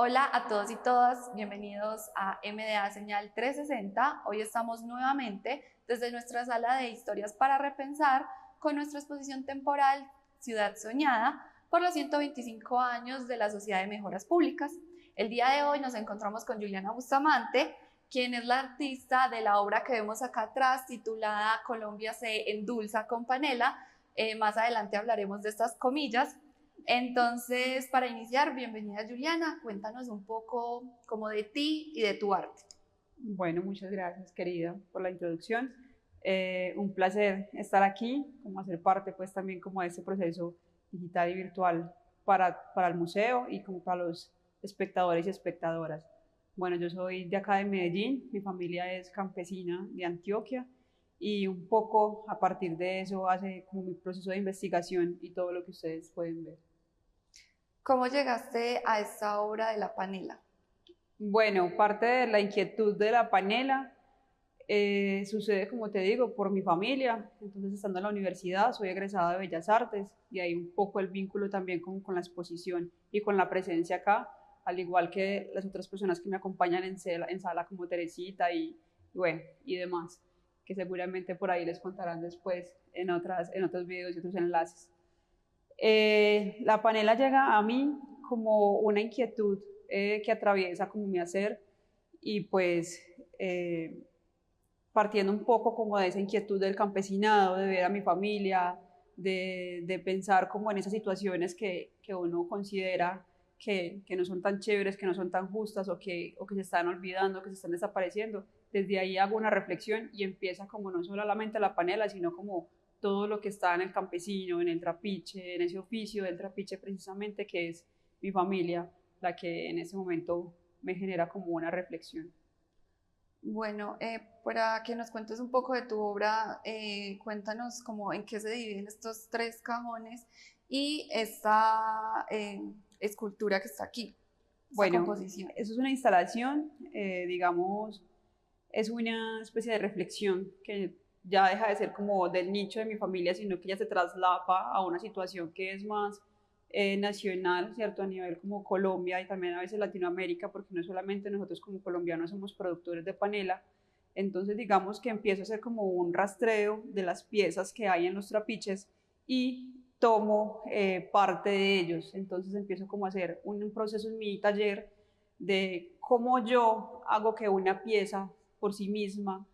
Hola a todos y todas, bienvenidos a MDA Señal 360. Hoy estamos nuevamente desde nuestra sala de historias para repensar con nuestra exposición temporal Ciudad Soñada por los 125 años de la Sociedad de Mejoras Públicas. El día de hoy nos encontramos con Juliana Bustamante, quien es la artista de la obra que vemos acá atrás titulada Colombia se endulza con panela. Más adelante hablaremos de estas comillas. Entonces, para iniciar, bienvenida Juliana, cuéntanos un poco como de ti y de tu arte. Bueno, muchas gracias, querida, por la introducción. Un placer estar aquí, como hacer parte, pues, también como de este proceso digital y virtual para el museo y como para los espectadores y espectadoras. Bueno, yo soy de acá de Medellín, mi familia es campesina de Antioquia y un poco a partir de eso hace como mi proceso de investigación y todo lo que ustedes pueden ver. ¿Cómo llegaste a esta obra de la panela? Bueno, parte de la inquietud de la panela sucede, como te digo, por mi familia. Entonces, estando en la universidad, soy egresada de Bellas Artes y ahí un poco el vínculo también con la exposición y con la presencia acá, al igual que las otras personas que me acompañan en sala como Teresita y bueno, y demás, que seguramente por ahí les contarán después en otros videos y otros enlaces. La panela llega a mí como una inquietud que atraviesa como mi hacer y pues partiendo un poco como de esa inquietud del campesinado, de ver a mi familia, de pensar como en esas situaciones que uno considera que no son tan chéveres, que no son tan justas o que se están olvidando, que se están desapareciendo. Desde ahí hago una reflexión y empieza como no solamente la panela, sino como todo lo que está en el campesino, en el trapiche, en ese oficio del trapiche precisamente, que es mi familia, la que en ese momento me genera como una reflexión. Bueno, para que nos cuentes un poco de tu obra, cuéntanos como en qué se dividen estos tres cajones y esta escultura que está aquí, esta Bueno, composición. eso es una instalación, digamos, es una especie de reflexión que ya deja de ser como del nicho de mi familia, sino que ya se traslapa a una situación que es más nacional, ¿cierto? A nivel como Colombia y también a veces Latinoamérica, porque no solamente nosotros como colombianos somos productores de panela. Entonces, digamos que empiezo a hacer como un rastreo de las piezas que hay en los trapiches y tomo parte de ellos. Entonces empiezo como a hacer un proceso en mi taller de cómo yo hago que una pieza por sí misma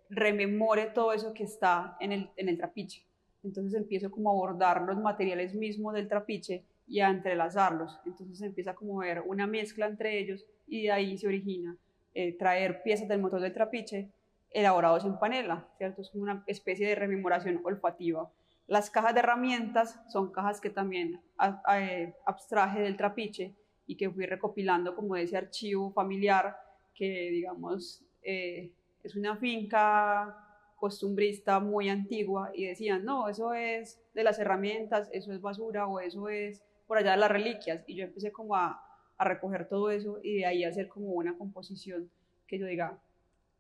rememore todo eso que está en el trapiche. Entonces empiezo como a abordar los materiales mismos del trapiche y a entrelazarlos. Entonces empieza como a ver una mezcla entre ellos y de ahí se origina traer piezas del motor del trapiche elaborados en panela, ¿cierto? Es como una especie de rememoración olfativa. Las cajas de herramientas son cajas que también abstraje del trapiche y que fui recopilando como de ese archivo familiar que, digamos, es una finca costumbrista muy antigua y decían, no, eso es de las herramientas, eso es basura o eso es por allá de las reliquias. Y yo empecé como a recoger todo eso y de ahí hacer como una composición que yo diga,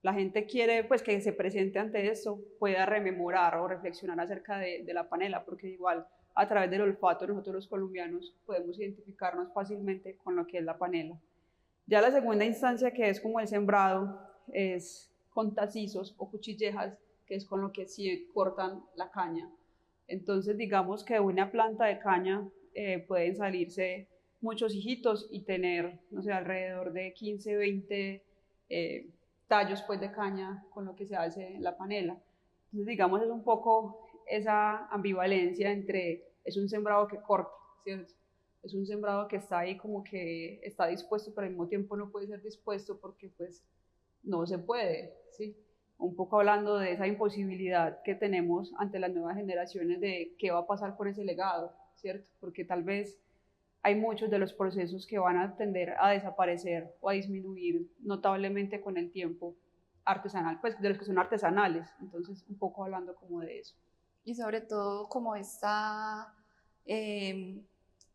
la gente quiere pues que se presente ante esto, pueda rememorar o reflexionar acerca de la panela, porque igual a través del olfato nosotros los colombianos podemos identificarnos fácilmente con lo que es la panela. Ya la segunda instancia, que es como el sembrado, es con tacizos o cuchillejas, que es con lo que sí cortan la caña. Entonces, digamos que de una planta de caña pueden salirse muchos hijitos y tener, no sé, alrededor de 15, 20 eh, tallos pues, de caña con lo que se hace la panela. Entonces, digamos, es un poco esa ambivalencia entre, es un sembrado que corta, ¿cierto? Es un sembrado que está ahí como que está dispuesto, pero al mismo tiempo no puede ser dispuesto porque pues no se puede, ¿sí? Un poco hablando de esa imposibilidad que tenemos ante las nuevas generaciones de qué va a pasar con ese legado, ¿cierto? Porque tal vez hay muchos de los procesos que van a tender a desaparecer o a disminuir notablemente con el tiempo artesanal, pues de los que son artesanales, entonces un poco hablando como de eso. Y sobre todo como eh,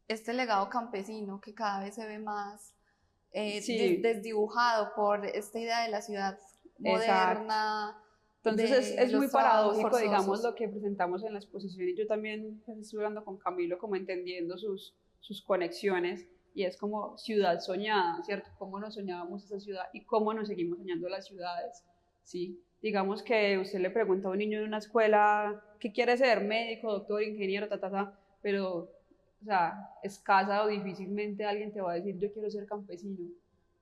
este legado campesino que cada vez se ve más Sí, desdibujado por esta idea de la ciudad exacto. moderna, Entonces de es muy los trabajos paradójico, digamos, forzosos. lo que presentamos en la exposición y yo también pues, estuve hablando con Camilo como entendiendo sus conexiones y es como ciudad soñada, ¿cierto? ¿Cómo nos soñábamos esa ciudad y cómo nos seguimos soñando las ciudades? ¿Sí? Digamos que usted le pregunta a un niño en una escuela, ¿qué quiere ser? Médico, doctor, ingeniero, pero, o sea, escasa o difícilmente alguien te va a decir, yo quiero ser campesino.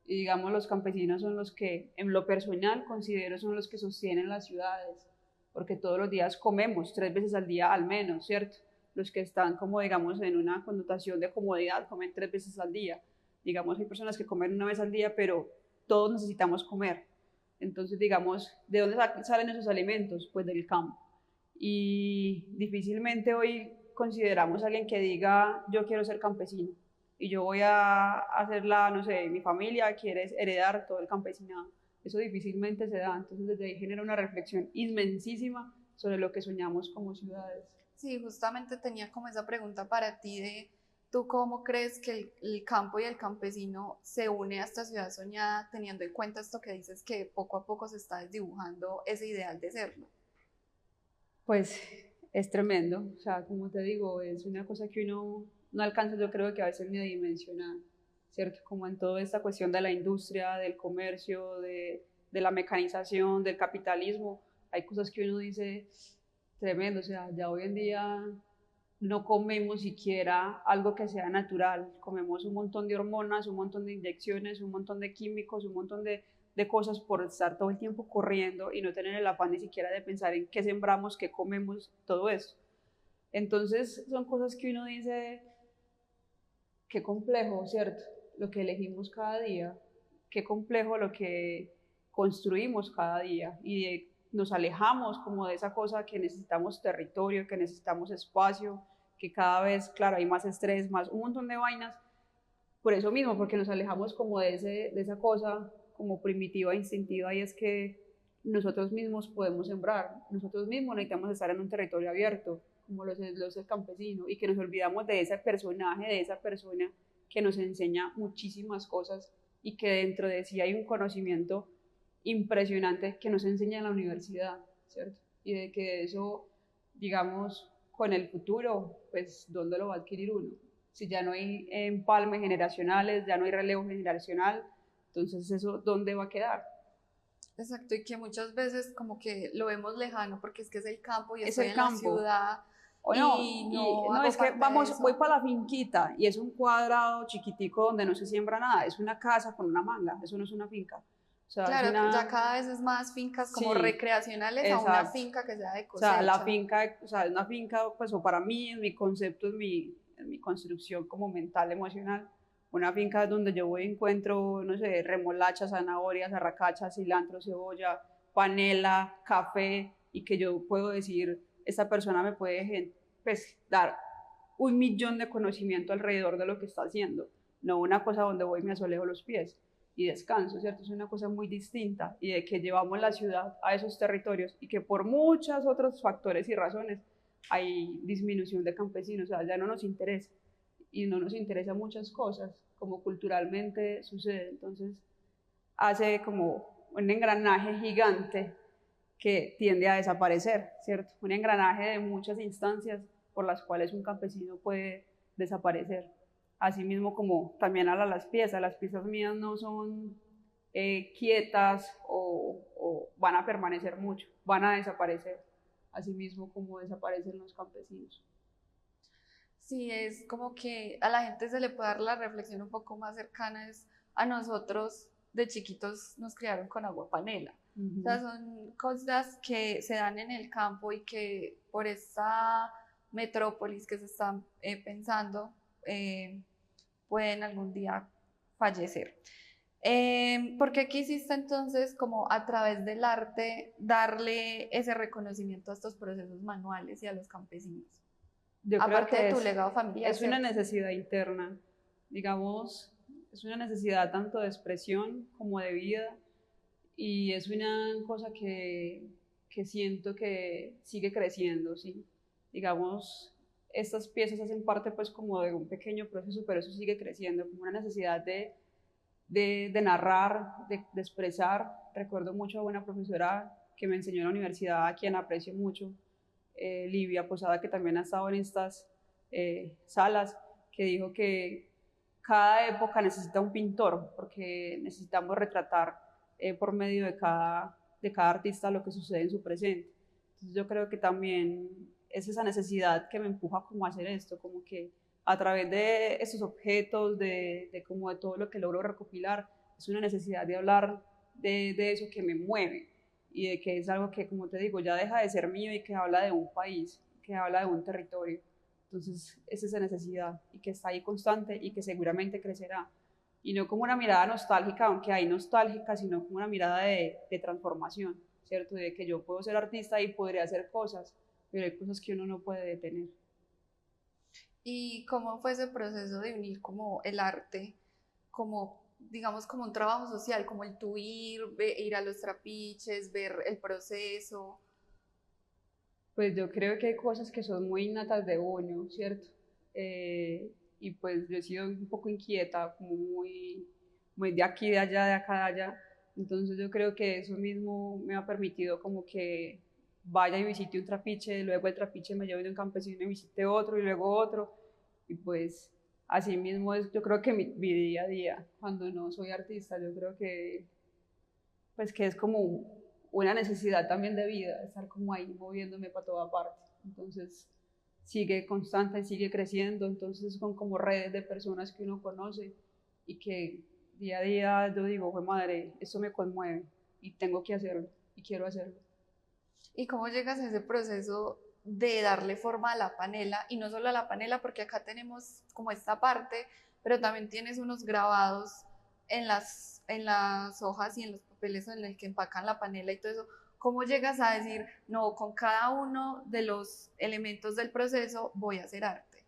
Y digamos, los campesinos son los que, en lo personal, considero son los que sostienen las ciudades, porque todos los días comemos 3 veces al día al menos, ¿cierto? Los que están como, digamos, en una connotación de comodidad comen 3 veces al día. Digamos, hay personas que comen una vez al día, pero todos necesitamos comer. Entonces, digamos, ¿de dónde salen esos alimentos? Pues del campo. Y difícilmente hoy consideramos a alguien que diga, yo quiero ser campesino y yo voy a hacerla, no sé, mi familia quiere heredar todo el campesinado. Eso difícilmente se da, entonces desde ahí genera una reflexión inmensísima sobre lo que soñamos como ciudades. Sí, justamente tenía como esa pregunta para ti de, ¿tú cómo crees que el campo y el campesino se une a esta ciudad soñada, teniendo en cuenta esto que dices que poco a poco se está desdibujando ese ideal de serlo? Pues es tremendo, o sea, como te digo, es una cosa que uno no alcanza, yo creo que a veces ni a dimensionar, ¿cierto? Como en toda esta cuestión de la industria, del comercio, de la mecanización, del capitalismo, hay cosas que uno dice tremendo, o sea, ya hoy en día no comemos siquiera algo que sea natural, comemos un montón de hormonas, un montón de inyecciones, un montón de químicos, un montón de cosas por estar todo el tiempo corriendo y no tener el afán ni siquiera de pensar en qué sembramos, qué comemos, todo eso. Entonces son cosas que uno dice, qué complejo, ¿cierto? Lo que elegimos cada día, qué complejo lo que construimos cada día nos alejamos como de esa cosa que necesitamos territorio, que necesitamos espacio, que cada vez, claro, hay más estrés, más un montón de vainas, por eso mismo, porque nos alejamos como de esa cosa como primitiva, instintiva, y es que nosotros mismos podemos sembrar, nosotros mismos necesitamos estar en un territorio abierto, como los es el campesino, y que nos olvidamos de ese personaje, de esa persona que nos enseña muchísimas cosas y que dentro de sí hay un conocimiento impresionante que nos enseña en la universidad, ¿cierto? Y de que eso, digamos, con el futuro, pues, ¿dónde lo va a adquirir uno? Si ya no hay empalmes generacionales, ya no hay relevo generacional, entonces eso, ¿dónde va a quedar? Exacto, y que muchas veces como que lo vemos lejano porque es que es el campo y Es estoy el en la campo. ciudad O no, y y no no, hago es que parte de vamos, voy eso. para la finquita y es un cuadrado chiquitico donde no se siembra nada, es una casa con una manga, eso no es una finca. O sea, es Claro, ya una, cada vez es más fincas como sí, recreacionales a una exacto. finca que sea de O sea, la cosecha. finca, o sea, una finca, pues, o para mí, en mi concepto, en mi construcción como mental, emocional, una finca es donde yo voy y encuentro, no sé, remolacha, zanahorias, arracacha, cilantro, cebolla, panela, café, y que yo puedo decir, esta persona me puede, pues, dar 1 millón de conocimiento alrededor de lo que está haciendo, no una cosa donde voy y me asolejo los pies y descanso, ¿cierto? Es una cosa muy distinta y de que llevamos la ciudad a esos territorios y que por muchos otros factores y razones hay disminución de campesinos, o sea, ya no nos interesa y no nos interesa muchas cosas como culturalmente sucede, entonces hace como un engranaje gigante que tiende a desaparecer, ¿cierto? Un engranaje de muchas instancias por las cuales un campesino puede desaparecer. Asimismo como también a las piezas mías no son quietas o van a permanecer mucho, van a desaparecer, asimismo como desaparecen los campesinos. Sí, es como que a la gente se le puede dar la reflexión un poco más cercana, es a nosotros de chiquitos nos criaron con agua panela. O sea, son cosas que se dan en el campo y que por esta metrópolis que se están pensando pueden algún día fallecer. ¿Por qué quisiste entonces, como a través del arte, darle ese reconocimiento a estos procesos manuales y a los campesinos? Yo creo Aparte de que tu legado familiar, es una ¿cierto? necesidad interna, digamos, es una necesidad tanto de expresión como de vida y es una cosa que siento que sigue creciendo, ¿sí? Digamos, estas piezas hacen parte pues como de un pequeño proceso, pero eso sigue creciendo, como una necesidad de narrar, de expresar. Recuerdo mucho a una profesora que me enseñó en la universidad, a quien aprecio mucho, Livia Posada, que también ha estado en estas salas, que dijo que cada época necesita un pintor, porque necesitamos retratar por medio de cada artista lo que sucede en su presente. Entonces yo creo que también es esa necesidad que me empuja como a hacer esto, como que a través de estos objetos, como de todo lo que logro recopilar, es una necesidad de hablar de eso que me mueve y de que es algo que, como te digo, ya deja de ser mío y que habla de un país, que habla de un territorio. Entonces es esa necesidad y que está ahí constante y que seguramente crecerá. Y no como una mirada nostálgica, aunque hay nostálgica, sino como una mirada de transformación, ¿cierto? De que yo puedo ser artista y podría hacer cosas, pero hay cosas que uno no puede detener. ¿Y cómo fue ese proceso de unir como el arte, como, digamos, como un trabajo social, como el tu ir, ir a los trapiches, ver el proceso? Pues yo creo que hay cosas que son muy innatas de uno, ¿cierto? Y pues yo he sido un poco inquieta, como muy de aquí, de allá, de acá, de allá. Entonces yo creo que eso mismo me ha permitido como que vaya y visite un trapiche, luego el trapiche me lleve de un campesino y visite otro y luego otro. Y pues así mismo es, yo creo que mi día a día, cuando no soy artista, yo creo que pues que es como una necesidad también de vida, estar como ahí moviéndome para toda parte. Entonces sigue constante, sigue creciendo, entonces son como redes de personas que uno conoce y que día a día yo digo, fue madre, esto me conmueve y tengo que hacerlo y quiero hacerlo. ¿Y cómo llegas a ese proceso de darle forma a la panela? Y no solo a la panela, porque acá tenemos como esta parte, pero también tienes unos grabados en las hojas y en los papeles en el que empacan la panela y todo eso. ¿Cómo llegas a decir, no, con cada uno de los elementos del proceso voy a hacer arte?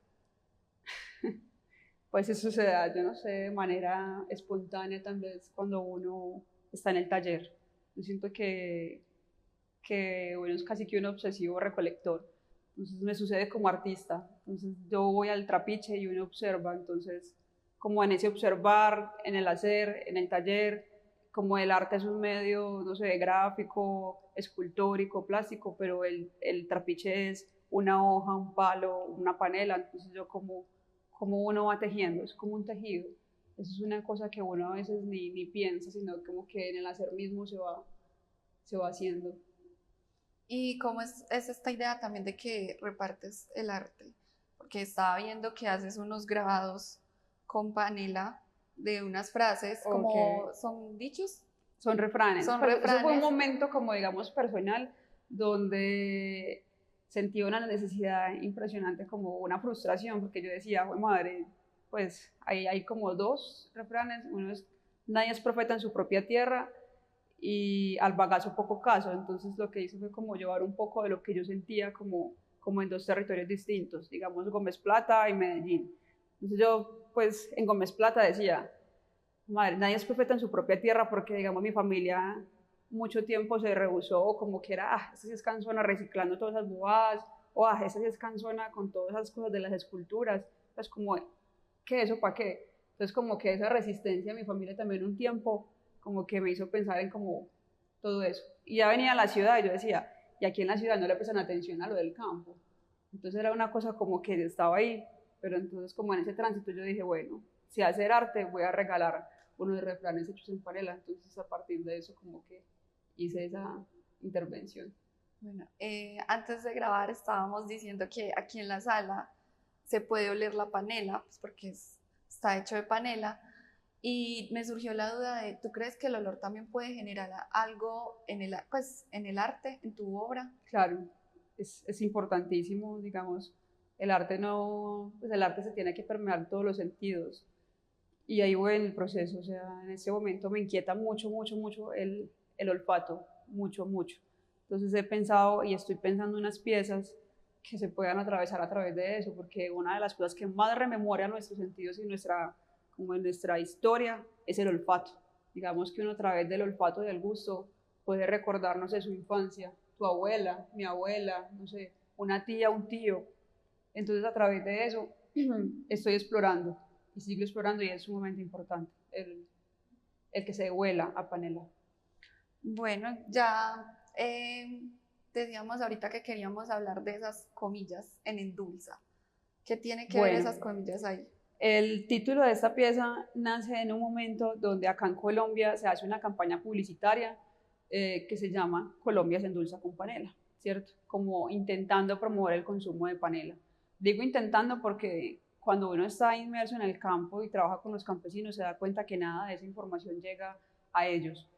Pues eso se da, yo no sé, de manera espontánea tal vez cuando uno está en el taller. Yo siento que bueno, es casi que un obsesivo recolector. Entonces me sucede como artista. Entonces yo voy al trapiche y uno observa. Entonces, como en ese observar, en el hacer, en el taller, como el arte es un medio, no sé, gráfico, escultórico, plástico, pero el trapiche es una hoja, un palo, una panela. Entonces yo como uno va tejiendo, es como un tejido. Eso es una cosa que uno a veces ni piensa, sino como que en el hacer mismo se va haciendo. ¿Y cómo es esta idea también de que repartes el arte? Porque estaba viendo que haces unos grabados con panela de unas frases, Ok, como son dichos, son refranes. son Pues eso fue un refranes. momento como digamos personal donde sentí una necesidad impresionante, como una frustración, porque yo decía, "Jue madre, pues hay como dos refranes, uno es, nadie es profeta en su propia tierra y al bagazo poco caso", entonces lo que hice fue como llevar un poco de lo que yo sentía como en dos territorios distintos, digamos Gómez Plata y Medellín. Entonces yo pues en Gómez Plata decía, madre, nadie es profeta en su propia tierra porque, digamos, mi familia mucho tiempo se rehusó, como que era, esta sí es cansona reciclando todas esas bobadas, o esta sí es cansona con todas esas cosas de las esculturas, pues como, ¿qué eso para qué? Entonces como que esa resistencia a mi familia también un tiempo, como que me hizo pensar en como todo eso. Y ya venía a la ciudad y yo decía, y aquí en la ciudad no le prestan atención a lo del campo. Entonces era una cosa como que estaba ahí, pero entonces como en ese tránsito yo dije, bueno, si hacer arte voy a regalar unos refranes hechos en panela, entonces a partir de eso como que hice esa intervención. Bueno, antes de grabar estábamos diciendo que aquí en la sala se puede oler la panela, pues porque está hecho de panela. Y me surgió la duda de, ¿tú crees que el olor también puede generar algo en pues, en el arte, en tu obra? Claro, es importantísimo, digamos, el arte no, pues el arte se tiene que permear todos los sentidos y ahí voy en el proceso, o sea, en este momento me inquieta mucho, mucho, mucho el olfato, mucho, mucho. Entonces he pensado y estoy pensando unas piezas que se puedan atravesar a través de eso, porque una de las cosas que más rememora nuestros sentidos y como en nuestra historia es el olfato. Digamos que uno a través del olfato y del gusto puede recordarnos de su infancia, tu abuela, mi abuela, no sé, una tía, un tío. Entonces a través de eso estoy explorando y sigo explorando y es sumamente importante el que se huela a panela. Bueno, ya decíamos ahorita que queríamos hablar de esas comillas en endulza. ¿Qué tiene que ver Bueno, esas comillas ahí? El título de esta pieza nace en un momento donde acá en Colombia se hace una campaña publicitaria que se llama Colombia se endulza con panela, ¿cierto? Como intentando promover el consumo de panela. Digo intentando porque cuando uno está inmerso en el campo y trabaja con los campesinos se da cuenta que nada de esa información llega a ellos.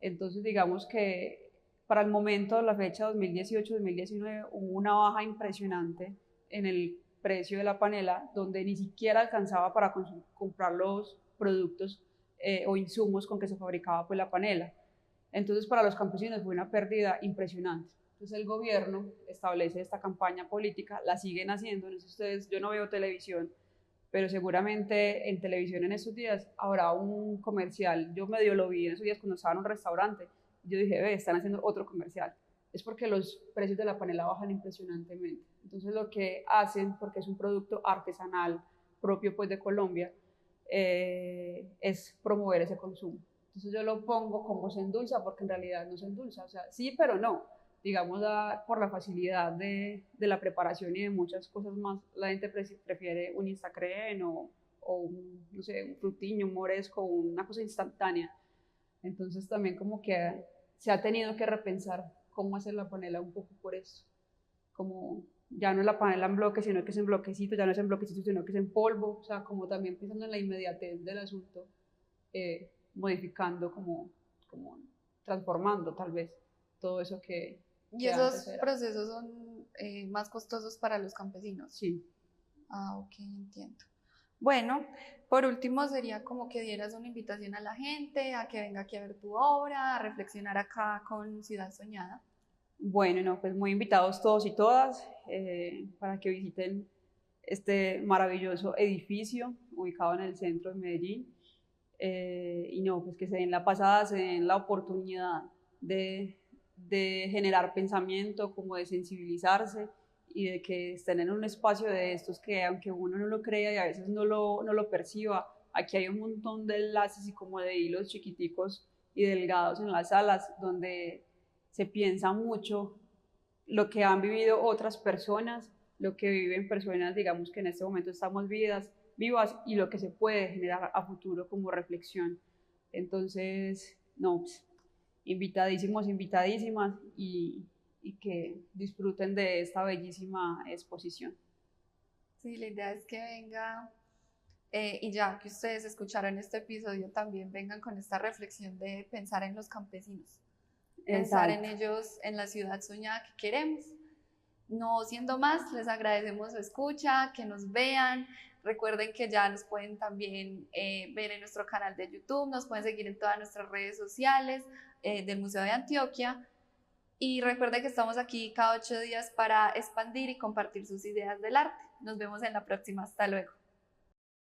Entonces digamos que para el momento, la fecha 2018-2019, hubo una baja impresionante en el precio de la panela, donde ni siquiera alcanzaba para comprar los productos o insumos con que se fabricaba pues, la panela. Entonces para los campesinos fue una pérdida impresionante. Entonces el gobierno establece esta campaña política, la siguen haciendo, no sé ustedes, yo no veo televisión, pero seguramente en televisión en estos días habrá un comercial, yo medio lo vi en esos días cuando estaba en un restaurante, yo dije, ve, están haciendo otro comercial, es porque los precios de la panela bajan impresionantemente. Entonces lo que hacen, porque es un producto artesanal propio pues de Colombia, es promover ese consumo. Entonces yo lo pongo como se endulza, porque en realidad no se endulza, o sea, sí, pero no. Digamos, por la facilidad de la preparación y de muchas cosas más, la gente prefiere un Instacreme o un, no sé, un frutiño, un moresco, una cosa instantánea. Entonces también como que se ha tenido que repensar cómo hacer la panela un poco por eso. Como ya no es la panela en bloque, sino que es en bloquecitos, ya no es en bloquecitos, sino que es en polvo. O sea, como también pensando en la inmediatez del asunto, modificando, como transformando tal vez todo eso ¿Y que antes esos era. procesos son más costosos para los campesinos? Sí. Ah, ok, entiendo. Bueno, por último sería como que dieras una invitación a la gente a que venga aquí a ver tu obra, a reflexionar acá con Ciudad Soñada. Bueno, no, pues muy invitados todos y todas para que visiten este maravilloso edificio ubicado en el centro de Medellín. Y no, pues que se den la pasada, se den la oportunidad de generar pensamiento, como de sensibilizarse y de que estén en un espacio de estos que aunque uno no lo crea y a veces no lo perciba, aquí hay un montón de enlaces y como de hilos chiquiticos y delgados en las salas donde se piensa mucho lo que han vivido otras personas, lo que viven personas, digamos que en este momento estamos vivas y lo que se puede generar a futuro como reflexión. Entonces, no, pues, invitadísimos, invitadísimas y que disfruten de esta bellísima exposición. Sí, la idea es que venga y ya que ustedes escucharon este episodio, también vengan con esta reflexión de pensar en los campesinos, pensar en Exacto. ellos, en la ciudad soñada que queremos. No siendo más, les agradecemos su escucha, que nos vean. Recuerden que ya nos pueden también ver en nuestro canal de YouTube, nos pueden seguir en todas nuestras redes sociales del Museo de Antioquia. Y recuerden que estamos aquí cada 8 días para expandir y compartir sus ideas del arte. Nos vemos en la próxima. Hasta luego.